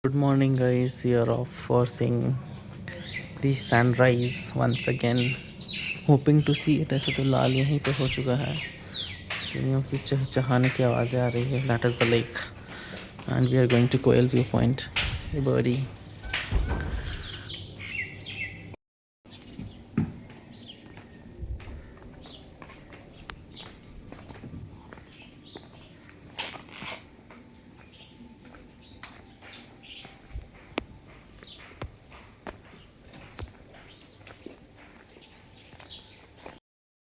Good morning, guys. We are off for seeing the sunrise once again. Hoping to see it. ऐसे तो लाल यहीं पे हो चुका है. चिड़ियों की चहचहाने की आवाज़ें आ रही है. That is the lake, and we are going to Koel View Point. Hey, birdie.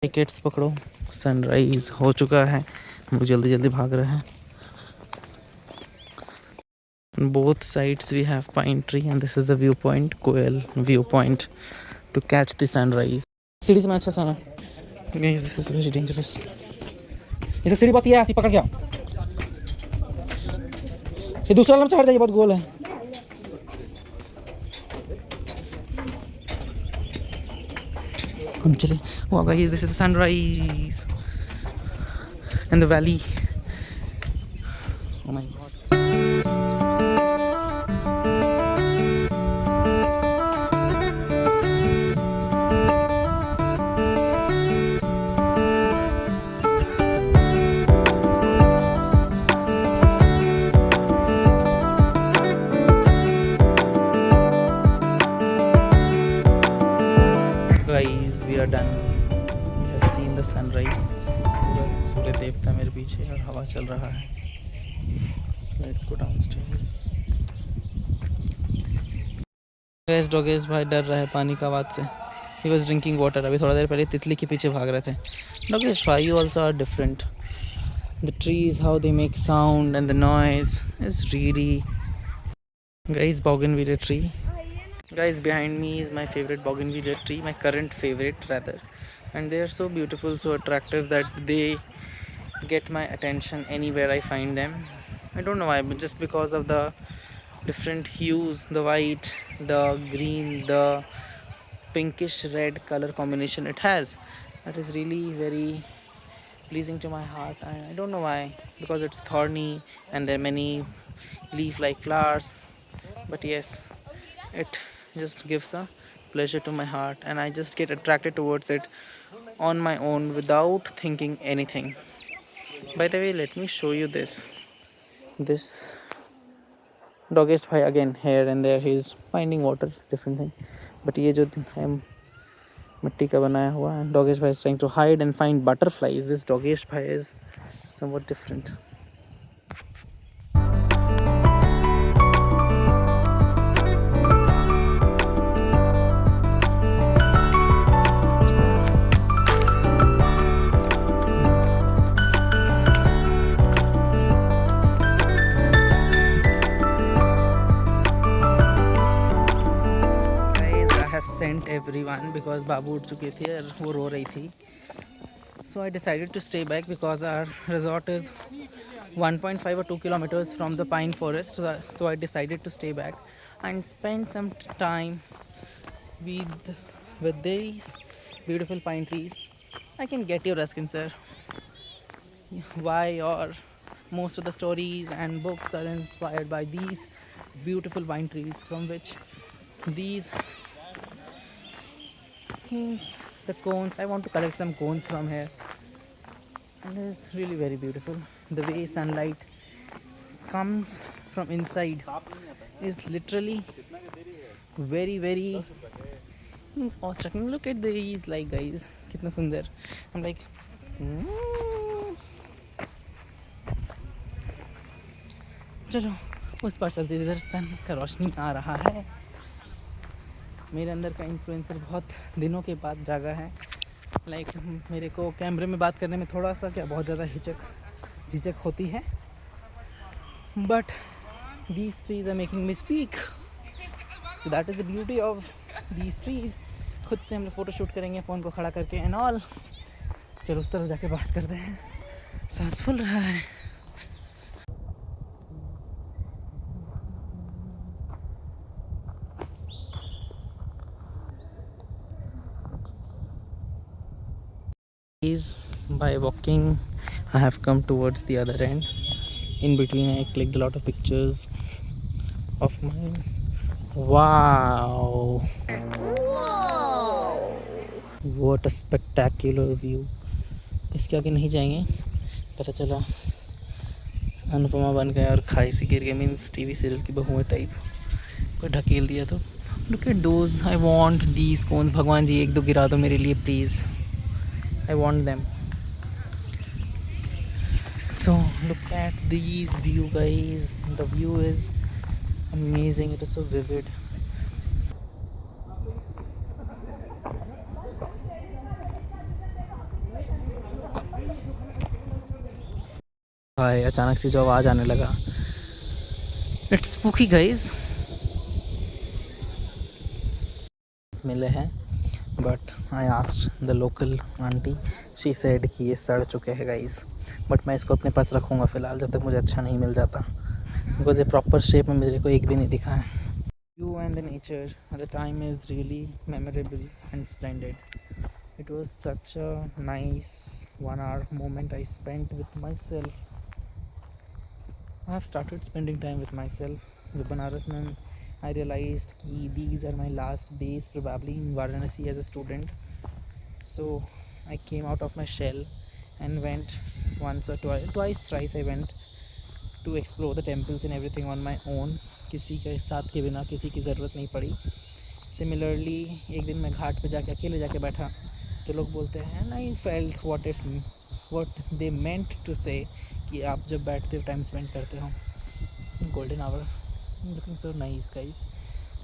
Tickets पकड़ो. सनराइज हो चुका है. हम जल्दी जल्दी भाग रहे हैं. On both sides we have pine tree, and this is the viewpoint, Koel viewpoint, to catch the sunrise. सीढ़ी से मैं अच्छा सा ना. Guys, this is very dangerous. इसे सीढ़ी बहुत ही है, ऐसी पकड़ के आओ. ये दूसरा लम्ब चढ़ जाइए, बहुत गोल है. हम चले. Wow, guys, this is the sunrise in the valley. Oh my god. Guys, we are done. We have seen the sunrise. पूरा सूर्य देवता मेरे पीछे और हवा चल रहा है. Let's go downstairs. Guys, डॉगेश भाई डर रहा है पानी का आवाज़ से. He was drinking water. अभी थोड़ा देर पहले तितली के पीछे भाग रहे थे. डॉगेश भाई, you also are different. The trees, how they make sound, and the noise is really. Guys, bougainvillea tree. Guys, behind me is my favorite bougainvillea tree, my current favorite rather, and they are so beautiful, so attractive that they get my attention anywhere I find them. I don't know why, but just because of the different hues, the white, the green, the pinkish red color combination it has, that is really very pleasing to my heart. I don't know why, because it's thorny and there are many leaf like flowers, but yes, it just gives a pleasure to my heart, and I just get attracted towards it on my own without thinking anything. By the way, let me show you this doggish bhai again. Here and there he's finding water, different thing, but ये जो है मिट्टी का बनाया हुआ है, doggish bhai is trying to hide and find butterflies. This doggish bhai is somewhat different. Sent everyone because बाबू उठ चुकी थी और वो रो रही थी. So I decided to stay back because our resort is 1.5 or 2 kilometers from the pine forest. So I decided to stay back and spend some time with these beautiful pine trees. I can get your asking, sir, why or most of the stories and books are inspired by these beautiful pine trees, from which these the cones. I want to collect some cones from here, and it's really very beautiful. The way sunlight comes from inside is literally very very means awestruck. Look at these, like, guys, kitna sundar. I'm like चलो उस पर चलते. इधर सन का रोशनी आ रहा है. मेरे अंदर का इन्फ्लुएंसर बहुत दिनों के बाद जागा है. लाइक मेरे को कैमरे में बात करने में थोड़ा सा क्या बहुत ज़्यादा झिझक होती है, but these trees are making me speak. So that is the beauty of these trees. खुद से हम लोग फ़ोटो शूट करेंगे फ़ोन को खड़ा करके एंड ऑल. चलो उस तरफ जाके बात करते हैं. सांस फूल रहा है. By walking I have come towards the other end. In between I clicked a lot of pictures of mine. Wow, what a spectacular view. इसके आगे नहीं जाएंगे, पता चला अनुपमा बन गया और खाई से गिर गया, मीन्स टीवी सीरियल की बहुएं टाइप को ढकेल दिया। तो look at those, I want these cones. भगवान जी एक दो गिरा दो मेरे लिए please, I want them. So look at these view guys, the view is amazing, it is so vivid. भाई अचानक से जो आवाज़ आने लगा, इट्स स्पूकी गाइज। मिले हैं but I asked the local aunty, she said कि ये सड़ चुके हैं गाइज, बट मैं इसको अपने पास रखूँगा फ़िलहाल जब तक मुझे अच्छा नहीं मिल जाता, बिकॉज ये प्रॉपर शेप में मेरे को एक भी नहीं दिखा है। You and the nature, the time is really memorable and splendid. It was such a nice 1 hour moment I spent with myself. I have started spending time with myself. जब बनारस में I realized कि these are my last days probably in Varanasi as a student. So I came out of my shell and went once or twice, thrice I went to explore the temples and everything on my own. किसी के साथ के बिना, किसी की ज़रूरत नहीं पड़ी। सिमिलरली एक दिन मैं घाट पे जाके अकेले जाके बैठा, तो लोग बोलते हैं and I felt what they meant to say कि आप जब बैठते हो टाइम स्पेंड करते हो, golden hour, looking so nice guys.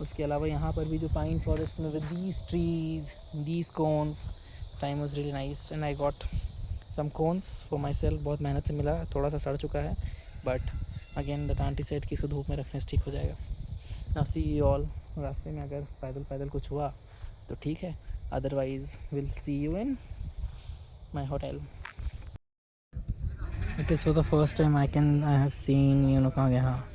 उसके अलावा यहाँ पर भी जो पाइन फॉरेस्ट में with these trees, these cones, time was really nice and I got some cones for myself. बहुत मेहनत से मिला, थोड़ा सा सड़ चुका है but again the aunty said कि इसको धूप में रखने से ठीक हो जाएगा। नाउ सी यू ऑल, रास्ते में अगर पैदल कुछ हुआ तो ठीक है, otherwise will see you in my hotel. It is for the first time I have seen, you know, कहाँ गया, हाँ,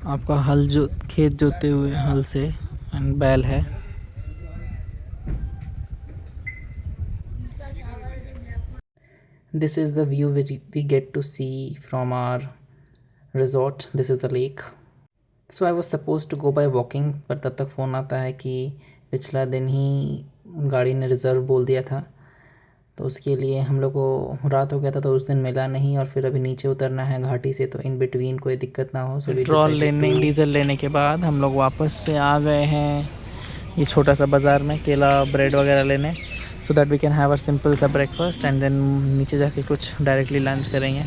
आपका हल जो खेत जोते हुए हल से एंड बैल है। This is the view which we get to see from our resort. This is the lake. So I was supposed to go by walking, पर तब तक फ़ोन आता है कि पिछला दिन ही गाड़ी ने रिज़र्व बोल दिया था, तो उसके लिए हम लोग को रात हो गया था, तो उस दिन मिला नहीं, और फिर अभी नीचे उतरना है घाटी से, तो इन बिटवीन कोई दिक्कत ना हो। सो पेट्रोल लेने, डीजल लेने के बाद हम लोग वापस से आ गए हैं ये छोटा सा बाज़ार में केला ब्रेड वगैरह लेने, so that we can have a simple सा breakfast and then नीचे जाके कुछ directly lunch करेंगे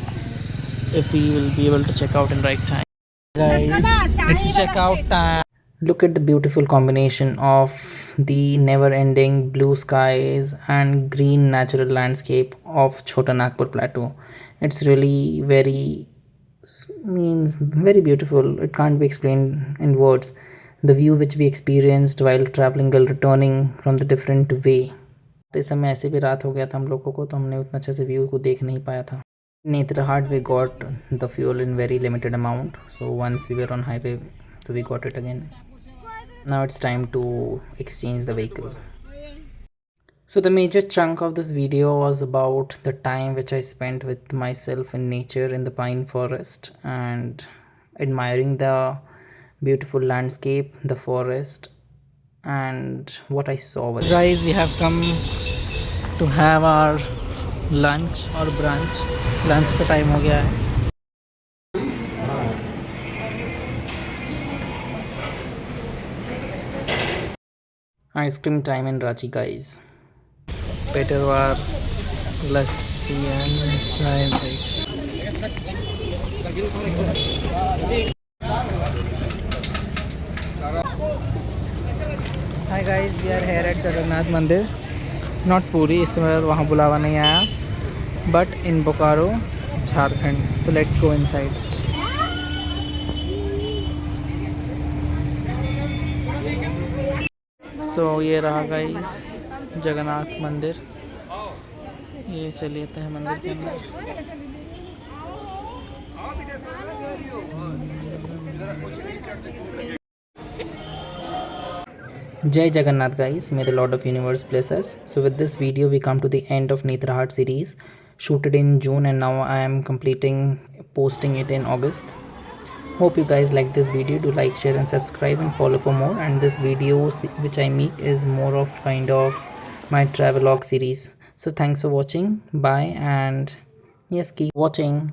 if we will be able to check out in right time. Guys, it's check out time. Look at the beautiful combination of the never-ending blue skies and green natural landscape of Chota Nagpur Plateau. It's really very beautiful. It can't be explained in words. The view which we experienced while traveling while returning from the different way. इस समय ऐसे भी रात हो गया था हम लोगों को, तो हमने उतना अच्छे से व्यू को देख नहीं पाया था। Netarhat we got the fuel in very limited amount, so once we were on highway, so we got it again. Now it's time to exchange the vehicle. So the major chunk of this video was about the time which I spent with myself in nature in the pine forest and admiring the beautiful landscape, the forest, and what I saw. Guys, we have come to have our lunch or brunch. Lunch का time हो गया है। Ice cream time in Ranchi guys. Petarwar, lassi and chai break. Hi guys, we are here at Jagannath Mandir, not Puri, इस समय वहाँ बुलावा नहीं आया, but in Bokaro Jharkhand. So let's go inside. So ये रहा गाइस जगन्नाथ मंदिर, ये चलिए हैं मंदिर के अंदर। Jai Jagannath guys, may the Lord of Universe bless us. So with this video we come to the end of Netrahat series, shooted in June, and now I am posting it in August. Hope you guys like this video. Do like, share and subscribe and follow for more. And this video which I make is more of kind of my travelogue series. So thanks for watching. Bye, and yes, keep watching.